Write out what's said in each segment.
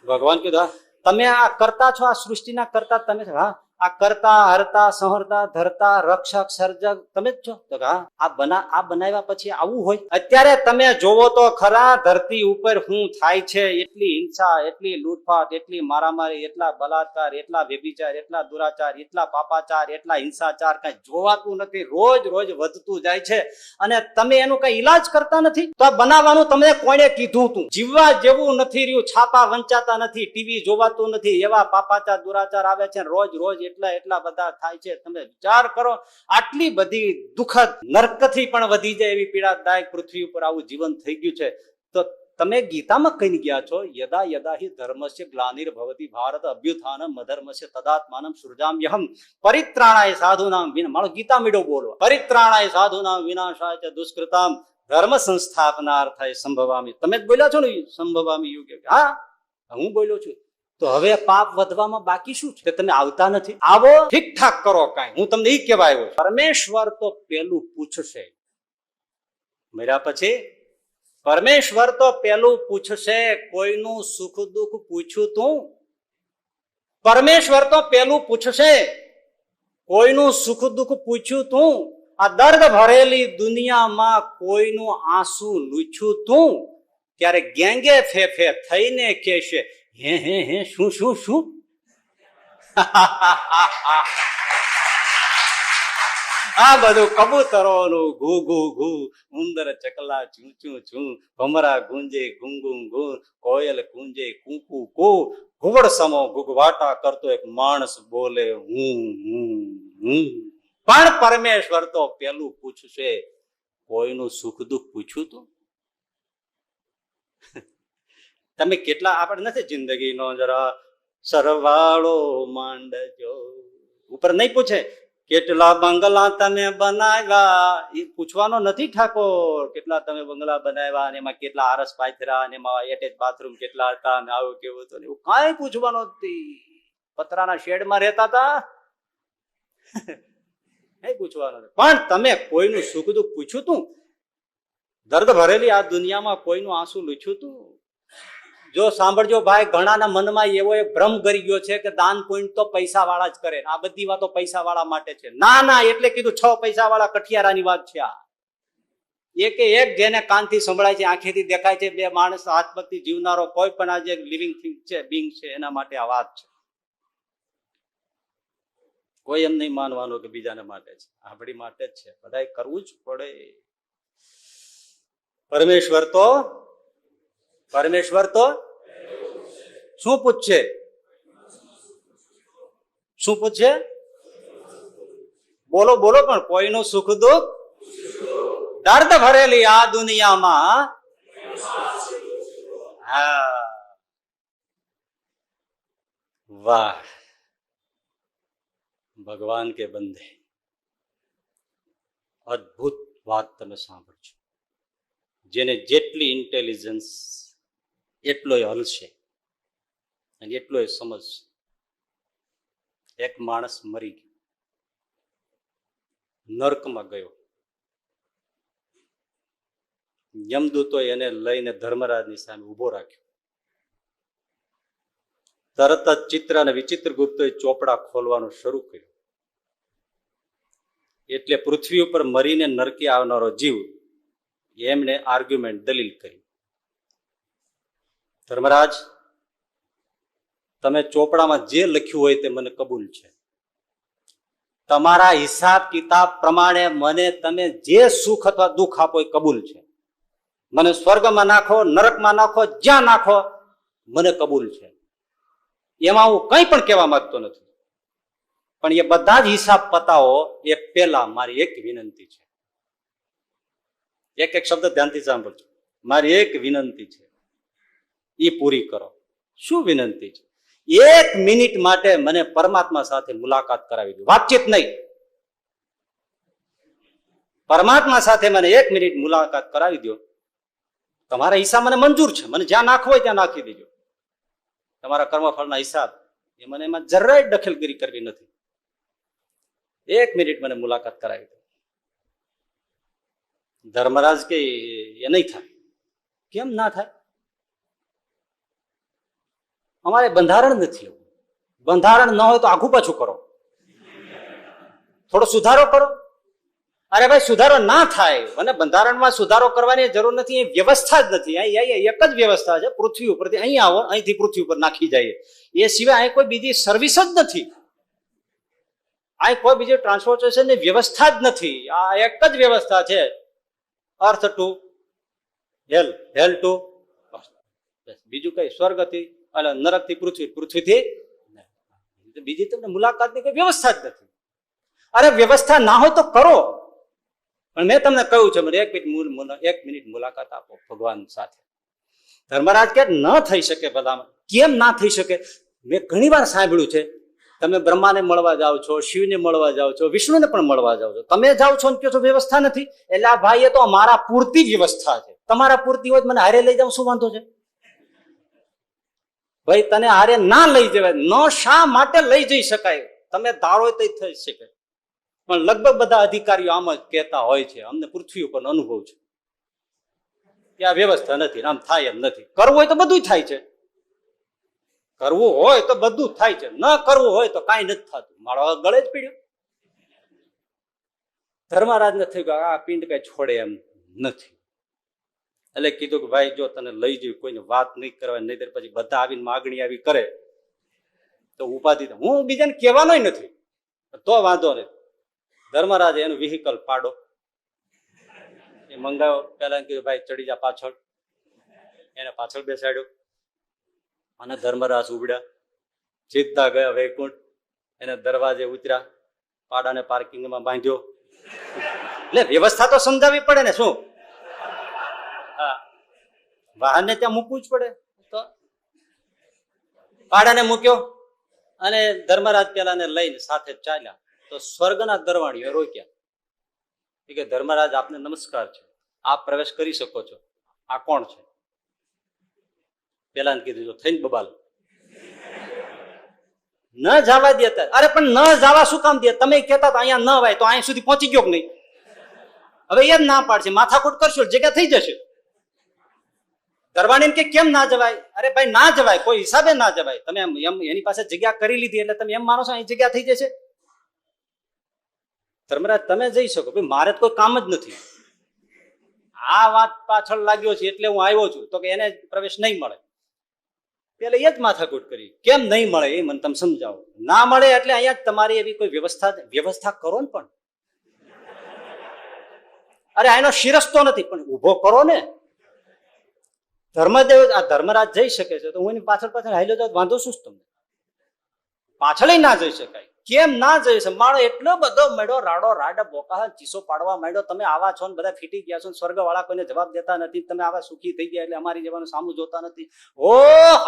ભગવાન કીધું તમે આ કરતા છો, આ સૃષ્ટિના કરતા તમે છો. હા, આ કરતા હરતા સંહરતા ધરતા રક્ષક સર્જક તમે જ છો. તો હા, આ બનાવ્યા પછી આવું હોય? અત્યારે તમે જોવો તો ખરા, ધરતી ઉપર શું થાય છે. એટલી હિંસા, એટલી લૂંટફાટ, એટલી મારામારી, એટલા બલાત્કાર, એટલા વ્યભિચાર, એટલા દુરાચાર, એટલા પાપાચાર, એટલા હિંસાચાર, કઈ જોવાતું નથી. રોજ રોજ વધતું જાય છે અને તમે એનું કઈ ઈલાજ કરતા નથી. તો આ બનાવવાનું તમને કોણે કીધું તું? જીવવા જેવું નથી રહ્યું, છાપા વંચાતા નથી, ટીવી જોવાતું નથી, એવા પાપાચાર દુરાચાર આવે છે રોજ રોજ. એટલા બધા થાય છે. તમે વિચાર કરો, આટલી બધી દુઃખદ, નર્કથી પણ વધી જાય એવી પીડાદાયક પૃથ્વી ઉપર આવું જીવન થઈ ગયું છે. તો તમે ગીતામાં કઈ ગયા છો, યદા યદા હિ ધર્મસ્ય ગ્લાનિર્ભવતિ ભારત અભ્યુત્થાનમ અધર્મસ્ય તદાત્માનમ સૃજામ્યહમ પરિત્રાણાય સાધુનામ વિના. મારો ગીતા મીડો બોલો. પરિત્રાણાય સાધુનામ વિનાશાય ચ દુષ્કૃતામ ધર્મ સંસ્થાપનાર્થાય સંભવામી. તમે જ બોલ્યા છો ને, સંભવામી યુગે. હા, હું બોલ્યો છું. તો હવે પાપ વધવામાં બાકી શું છે? તમે આવતા નથી. આવો, ઠીક ઠાક કરો કાંઈ. હું તમને એ કહેવા આવ્યો. પરમેશ્વર તો પેલું પૂછશે. મર્યા પછી પરમેશ્વર તો પેલું પૂછશે. કોઈનું સુખ દુઃખ પૂછ્યું તું? પરમેશ્વર તો પેલું પૂછશે. કોઈનું સુખ દુઃખ પૂછ્યું તું? આ દર્દ ભરેલી દુનિયામાં કોઈનું આંસુ લૂછ્યું તું? ત્યારે ગેંગે ફેફે થઈને કહેશે, હે હે હે, શું શું શું? આ બધું કબૂતરોનું ઘુ ઘુ ઘુ, ઉંદર ચકલા ચૂ ચૂ ચૂ, ભમરા ગુંજે ગું ગું ગું, કોયલ કુંજે કું કું કું, ઘુવડ સમો ઘુઘવાટા કરતો એક માણસ બોલે હું હું હું. પણ પરમેશ્વર તો પેલું પૂછશે, કોઈનું સુખ દુઃખ પૂછ્યું તું? તમે કેટલા, આપણે નથી જિંદગીનો જરા સરવાળો માંડજો. ઉપર નહીં પૂછે કેટલા બંગલા તમે બનાવ્યા, એ પૂછવાનો નથી ઠાકોર. કેટલા તમે બંગલા બનાવ્યા અને એમાં કેટલા આરસ પાથર્યા અને એમાં એટેચ બાથરૂમ કેટલા હતા અને આવું કેવું હતું, એવું કાંઈ પૂછવાનું નથી. પતરાના શેડમાં રહેતા હતા, નહીં પૂછવાનું. પણ તમે કોઈનું સુખ દુઃખ પૂછ્યું તું? દર્દ ભરેલી આ દુનિયામાં કોઈનું આંસુ લૂછ્યું તું? જો સાંભળજો ભાઈ, ઘણાના મનમાં એવો એક ભ્રમ કરી ગયો છે કે દાન પુણ્ય તો પૈસા વાળા જ કરે. આ બધી વાતો પૈસા વાળા માટે છે. ના ના, એટલે કીધું 6 પૈસા વાળા કઠિયારાની વાત છે આ. એક જેને કાનથી સંભળાય છે, આંખેથી દેખાય છે, બે માણસ હાથ પગથી જીવનારો કોઈ પણ આજે લિવિંગ થિંગ છે, બિંગ છે, એના માટે આ વાત છે. કોઈ એમ નહીં માનવાનું કે બીજાને માટે છે, આપણી માટે જ છે. બધાએ કરવું જ પડે. પરમેશ્વર તો શું પૂછશે? શું પૂછશે? બોલો બોલો. પણ કોઈનું સુખ દુઃખ, દર્દ ભરેલી આ દુનિયામાં. હા, વાહ ભગવાન કે બંદે, અદ્ભુત વાત તમે સાંભળજો. જેને જેટલી ઇન્ટેલિજન્સ એટલો હલશે અને એટલો સમજશે. એક માણસ મરી ગયો, નર્કમાં ગયો. યમદૂતો એને લઈને ધર્મરાજની સામે ઉભો રાખ્યો. તરત જ ચિત્ર અને વિચિત્ર ગુપ્તોએ ચોપડા ખોલવાનું શરૂ કર્યું. એટલે પૃથ્વી ઉપર મરીને નરકે આવનારો જીવ એમને આર્ગ્યુમેન્ટ, દલીલ કરી, ધર્મરાજ, તમે ચોપડામાં જે લખ્યું હોય તે મને કબૂલ છે. તમારા હિસાબ કિતાબ પ્રમાણે મને તમે જે સુખ અથવા દુઃખ આપો એ કબૂલ છે. મને સ્વર્ગમાં નાખો, નરકમાં નાખો, જ્યાં નાખો, મને કબૂલ છે. એમાં હું કંઈ પણ કહેવા માંગતો નથી. પણ એ બધા જ હિસાબ પતાવો એ પહેલા મારી એક વિનંતી છે. એક એક શબ્દ ધ્યાનથી સાંભળજો. મારી એક વિનંતી છે, એ પૂરી કરો. શું વિનંતી છે? 1 મિનિટ માટે મને પરમાત્મા સાથે મુલાકાત કરાવી દો. વાતચીત નહીં, પરમાત્મા સાથે મને 1 મિનિટ મુલાકાત કરાવી દો. તમારા હિસાબ મને મંજૂર છે, મને જ્યાં નાખવો હોય ત્યાં નાખી દેજો. તમારા કર્મફળના હિસાબ એ મને એમાં જરાય દખલગીરી કરવી નથી. 1 મિનિટ મને મુલાકાત કરાવી દો. ધર્મરાજ કે એ નહીં થાય. કેમ ના થાય? અમારે બંધારણ નથી એવું. બંધારણ ન હોય તો આઘું પાછું કરો, થોડો સુધારો કરો. અરે ભાઈ સુધારો ના થાય, અને બંધારણમાં સુધારો કરવાની જરૂર નથી, એ વ્યવસ્થા જ નથી. અહીં એક જ વ્યવસ્થા છે પૃથ્વી ઉપરથી, અહીં આવો, અહીંથી પૃથ્વી ઉપર નાખી જાય, એ સિવાય અહીં કોઈ બીજી સર્વિસ જ નથી. અહીં કોઈ બીજી ટ્રાન્સપોર્ટેશનની વ્યવસ્થા જ નથી. આ એક જ વ્યવસ્થા છે, અર્થ ટુ હેલ, હેલ ટુ બીજું કઈ સ્વર્ગથી અને નરકથી પૃથ્વી, પૃથ્વીથી બીજી તમને મુલાકાતની કઈ વ્યવસ્થા જ નથી. અરે વ્યવસ્થા ના હોય તો કરો. પણ મેં તમને કહ્યું છે, મને એક મિનિટ મુલાકાત આપો ભગવાન સાથે. ધર્મરાજ કે ન થઈ શકે. બધામાં કેમ ના થઈ શકે? મેં ઘણી વાર સાંભળ્યું છે, તમે બ્રહ્માને મળવા જાઓ છો, શિવને મળવા જાઓ છો, વિષ્ણુને પણ મળવા જાઓ છો, તમે જાઓ છો ને કહો છો વ્યવસ્થા નથી. એટલે આ ભાઈ એ તો મારા પૂરતી વ્યવસ્થા છે, તમારા પૂરતી હોય મને હારે લઈ જાવ, શું વાંધો છે? ભાઈ તને હારે ના લઈ જવાય. ન શા માટે લઈ જઈ શકાય? તમે ધારો તો થઈ શકે. પણ લગભગ બધા અધિકારીઓ આમ જ કહેતા હોય છે, અમને પૃથ્વી ઉપર અનુભવ છે કે આ વ્યવસ્થા નથી, આમ થાય એમ નથી. કરવું હોય તો બધું થાય છે, કરવું હોય તો બધું થાય છે, ન કરવું હોય તો કાંઈ નથી થતું. મારો ગળે જ પીડ્યો. ધર્મરાજ ને થયું કે આ પિંડ કઈ છોડે એમ નથી. એટલે કીધું કે ભાઈ જો તને લઈ જઈ, કોઈને વાત નહીં કરવાની, નહીં પછી બધા આવીને માગણી આવી કરે તો ઉપાધિ, હું બીજાને કહેવાનો નથી તો વાંધો નહીં. ધર્મરાજે એનું વ્હીકલ પાડો એ મંગાવ્યો. પેલા કીધું ભાઈ ચડી જા પાછળ, એને પાછળ બેસાડ્યો અને ધર્મરાજ ઉબડ્યા, સીધા ગયા વૈકુંઠ. એને દરવાજે ઉતર્યા, પાડાને પાર્કિંગમાં બાંધ્યો. એટલે વ્યવસ્થા તો સમજાવવી પડે ને, શું? હા, વાહનને ત્યાં મૂકવું જ પડે. તો પાડાને મૂક્યો અને ધર્મરાજ પેલાને લઈને સાથે ચાલ્યા. તો સ્વર્ગના દરવાણીઓ રોક્યા કે ધર્મરાજ આપને નમસ્કાર છે, આપ પ્રવેશ કરી શકો છો. આ કોણ છે? પેલા કીધું જો થઈને બબાલ ન જવા દે. અરે પણ ન જવા શું કામ દે? તમે કહેતા હતા અહીંયા ન વાય, તો અહીંયા સુધી પહોંચી ગયો કે નહીં? હવે એ જ ના પાડશે, માથાકૂટ કરશો, જગ્યા થઈ જશે. દરવાણી કે કેમ ના જવાય? અરે ભાઈ ના જવાય, કોઈ હિસાબે ના જવાય. તમે એમ એની પાસે જગ્યા કરી લીધી એટલે તમે એમ માનો છો અહીં જગ્યા થઈ જશે? ધર્મરાજ તમે જઈ શકો, ભાઈ મારે તો કોઈ કામ જ નથી. આ વાત પાછળ લાગ્યો છે એટલે હું આવ્યો છું. તો કે એને પ્રવેશ નહીં મળે. પેલે એ જ માથાકૂટ કરી, કેમ નહીં મળે એ મને તમે સમજાવો. ના મળે એટલે અહીંયા તમારી એવી કોઈ વ્યવસ્થા કરો ને. પણ અરે આનો શિરસ્તો નથી, પણ ઉભો કરો ને. ધર્મદેવ આ ધર્મરાજ જઈ શકે છે તો હું એની પાછળ હાલ્યો જાઉં, વાંધો શું તમને? પાછળ ના જઈ શકાય. કેમ ના જઈ શકે? માણો એટલો બધો મળ્યો, રાડો રાડા બોકા ચીસો પાડવા માંડ્યો. તમે આવા છો ને બધા ફીટી ગયા છો, સ્વર્ગ વાળા કોઈને જવાબ દેતા નથી, તમે આવા સુખી થઈ ગયા એટલે અમારી જવાનું સામું જોતા નથી. ઓ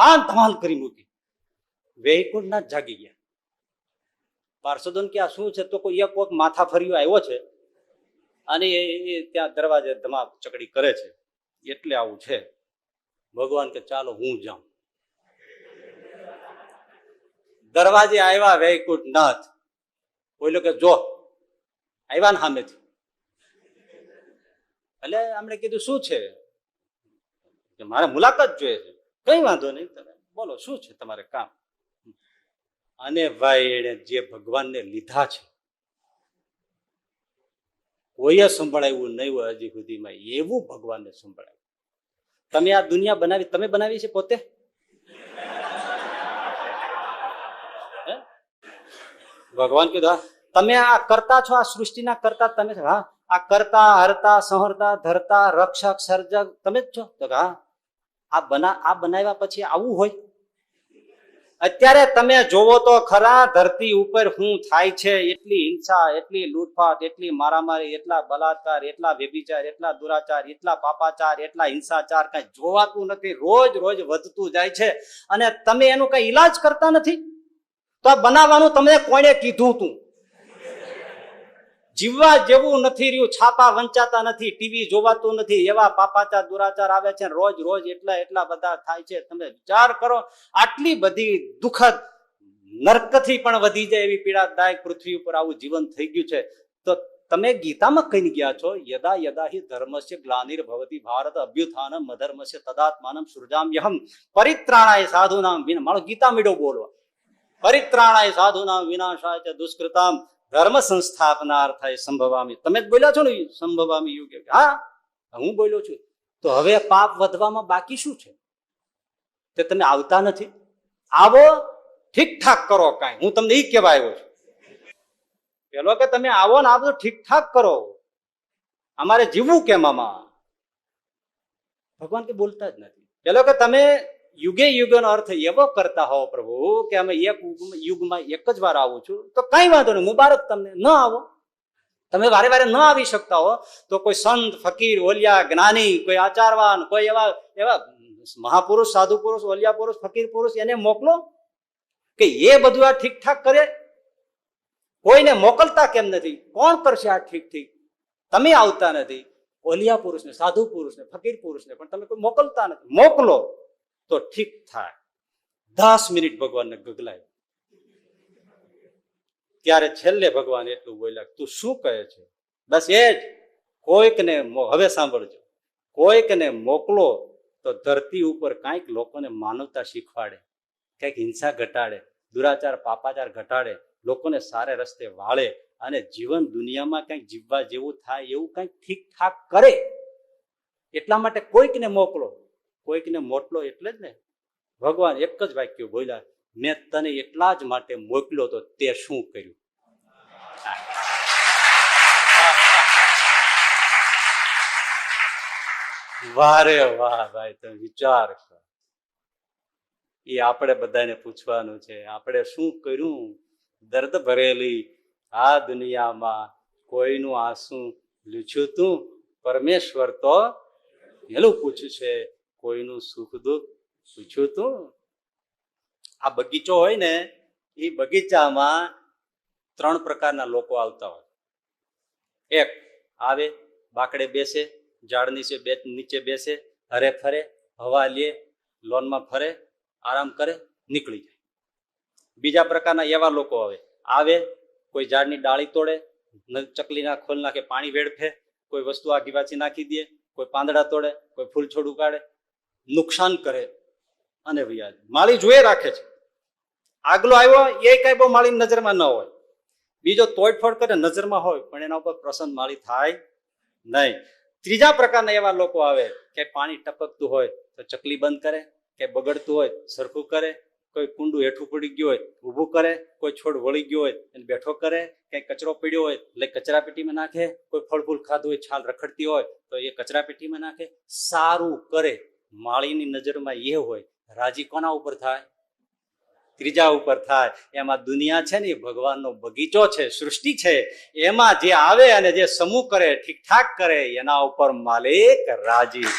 હા ધમાલ કરી મૂકી. વૈકુંઠ ના જાગી ગયા. પાર્ષદોને કે આ શું છે? તો કોઈ એક માથા ફર્યો આવ્યો છે અને એ ત્યાં દરવાજે ધમાલ ચકડી કરે છે એટલે આવું છે. ભગવાન કે ચાલો હું જાઉં. દરવાજે આવ્યા વૈકુંઠ નાથ. બોલ્યો કે જો આવ્યા ને સામેથી. એટલે આમણે કીધું શું છે? મારે મુલાકાત જોઈએ છે. કઈ વાંધો નહીં, તમે બોલો શું છે તમારે કામ? અને ભાઈ એને જે ભગવાનને લીધા છે કોઈએ સંભળાવ્યું નહીં હોય હજી સુધીમાં, એવું ભગવાનને સંભળાવ્યું. તમે આ દુનિયા બનાવી, તમે બનાવી છે પોતે? ભગવાન કીધું તમે આ કરતા છો, આ સૃષ્ટિના કરતા તમે. હા, આ કરતા હરતા સંહરતા ધરતા રક્ષક સર્જક તમે જ છો. તો હા, આ બનાવ્યા પછી આવું હોય? અત્યારે તમે જોવો તો ખરા ધરતી ઉપર શું થાય છે. એટલી હિંસા, એટલી લૂંટફાટ, એટલી મારામારી, એટલા બલાત્કાર, એટલા વ્યભિચાર, એટલા દુરાચાર, એટલા પાપાચાર, એટલા હિંસાચાર, કઈ જોવાતું નથી. રોજ રોજ વધતું જાય છે અને તમે એનું કઈ ઈલાજ કરતા નથી. તો આ બનાવવાનું તમને કોણે કીધું તું? જીવવા જેવું નથી રહ્યું, છાપા વંચાતા નથી, ટીવી જોવાતું નથી, એવા પાપાચાર દુરાચાર આવે છે રોજ રોજ. એટલા બધા થાય છે. તમે વિચાર કરો, આટલી બધી દુઃખદ નર્કથી પણ વધી જાય એવી પીડાદાયક પૃથ્વી ઉપર આવું જીવન થઈ ગયું છે. તો તમે ગીતામાં કહીને ગયા છો, યદા યદા હિ ધર્મસ્ય ગ્લાનિર્ભવતિ ભારત અભ્યુત્થાનમ અધર્મસ્ય તદાત્માનમ સૃજામ્યહમ પરિત્રાણાય સાધુનામ વિના. મારો ગીતા મીડો બોલવા. પરિત્રાણાય સાધુનામ વિનાશાય ચ દુષ્કૃતામ ધર્મ સંસ્થાપનાર્થાય સંભવામી. તમે જ બોલ્યા છો ને, સંભવામી યુગે. હા, હું બોલ્યો છું. તો હવે પાપ વધવામાં બાકી શું છે? તે તમે આવતા નથી. આવો, ઠીકઠાક કરો કાંઈ. હું તમને એ કહેવા આવ્યો છું. પેલો કે તમે આવો ને આ બધું ઠીકઠાક કરો, અમારે જીવવું કેમ આમાં? ભગવાન કે બોલતા જ નથી. પેલો કે તમે યુગે યુગનો અર્થ એવો કરતા હો પ્રભુ કે અમે એક યુગમાં એક જ વાર આવું છું, તો કઈ વાંધો નહીં, મુબારક તમને. ન આવો, તમે વારે વારે ન આવી શકતા હો તો કોઈ સંત, ફકીર, ઓલિયા, જ્ઞાની, કોઈ આચારવાન, કોઈ એવા એવા મહાપુરુષ, સાધુ પુરુષ, ઓલિયા પુરુષ, ફકીર પુરુષ એને મોકલો કે એ બધું આ ઠીકઠાક કરે. કોઈને મોકલતા કેમ નથી? કોણ કરશે આ ઠીક ઠીક? તમે આવતા નથી. ઓલિયા પુરુષને, સાધુ પુરુષને, ફકીર પુરુષને પણ તમે કોઈ મોકલતા નથી. મોકલો તો ઠીક થાય. 10 મિનિટ ભગવાનને ગગલાય. ત્યારે છેલ્લે ભગવાન એટલું બોલ્યા, તું શું કહે છે? બસ એ જ. કોઈકને, હવે સાંભળજો, કોઈકને મોકલો તો ધરતી ઉપર કાંઈક લોકોને માનવતા શીખવાડે, કંઈક હિંસા ઘટાડે, દુરાચાર પાપાચાર ઘટાડે, લોકોને સારે રસ્તે વાળે અને જીવન દુનિયામાં કંઈક જીવવા જેવું થાય એવું કંઈક ઠીકઠાક કરે. એટલા માટે કોઈકને મોકલો. કોઈકને મોકલો એટલે જ ને ભગવાન એક જ વાક્ય બોલ્યા, મેં તને એટલા જ માટે મોકલ્યો તો તે શું કર્યું? વારે વાહ ભાઈ, તમે વિચાર કરો. એ આપણે બધાને પૂછવાનું છે, આપણે શું કર્યું? દર્દ ભરેલી આ દુનિયામાં કોઈનું આંસુ લૂછ્યું તું? પરમેશ્વર તો એનું પૂછ્યું છે, કોઈનું સુખ દુઃખ પૂછ્યું તું? આ બગીચો હોય ને, એ બગીચામાં 3 પ્રકારના લોકો આવતા હોય. એક આવે, બાકડે બેસે, ઝાડ નીચે બેસે, હરે ફરે, હવા લે, લોનમાં ફરે, આરામ કરે, નીકળી જાય. બીજા પ્રકારના એવા લોકો આવે, કોઈ ઝાડની ડાળી તોડે, ચકલીના ખોલ નાખે, પાણી વેડફે, કોઈ વસ્તુ આગી પાછી નાખી દે, કોઈ પાંદડા તોડે, કોઈ ફૂલ છોડ ઉગાડે, નુકસાન કરે અને વ્યાજ. માળી જોઈ રાખે છે. આગલો આવ્યો એ કઈ બહુ માળી નજરમાં ન હોય, બીજો તોડફોડ કરે નજરમાં હોય, પણ એના ઉપર પ્રસન્ન માળી થાય નહીં. ત્રીજા પ્રકારના એવા લોકો આવે કે પાણી ટપકતું હોય તો ચકલી બંધ કરે, કે બગડતું હોય સરખું કરે, કોઈ કુંડું હેઠું પડી ગયું હોય ઊભું કરે, કોઈ છોડ વળી ગયો હોય એને બેઠો કરે, કઈ કચરો પડ્યો હોય એટલે કચરા પેટીમાં નાખે, કોઈ ફળ ફૂલ ખાધું હોય, છાલ રખડતી હોય તો એ કચરા પેટીમાં નાખે, સારું કરે. માળીની નજરમાં એ હોય. રાજી કોના ઉપર થાય? ત્રીજા ઉપર થાય. એમાં દુનિયા છે ને એ ભગવાનનો બગીચો છે, સૃષ્ટિ છે. એમાં જે આવે અને જે સમૂહ કરે, ઠીકઠાક કરે, એના ઉપર માલિક રાજી.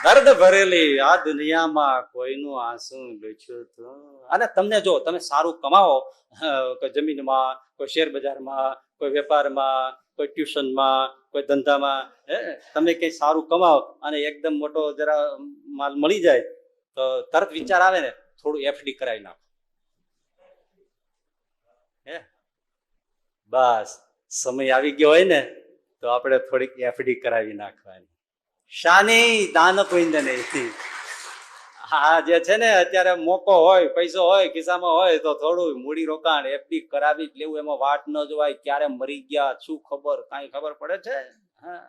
દર્દ ભરેલી આ દુનિયામાં કોઈનું આંસુ લૂછ્યું તું. અને તમને જો તમે સારું કમાવો, કોઈ જમીનમાં, કોઈ શેર બજારમાં, કોઈ વેપારમાં, કોઈ ટ્યુશનમાં, કોઈ ધંધામાં, તમે કઈ સારું કમાવો અને એકદમ મોટો જરા માલ મળી જાય તો તરત વિચાર આવે ને, થોડું એફડી કરાવી નાખો. બસ સમય આવી ગયો હોય ને તો આપણે થોડીક એફડી કરાવી નાખવાની. શાની? દાન પુણ્ય નહીં. હા, જે છે ને અત્યારે મોકો હોય, પૈસો હોય ખિસ્સામાં હોય તો થોડું મૂડી રોકાણ એફડી કરાવી જ લેવું. એમાં વાટ ન જોવાય, ક્યારે મરી ગયા શું ખબર, કાંઈ ખબર પડે છે? હા.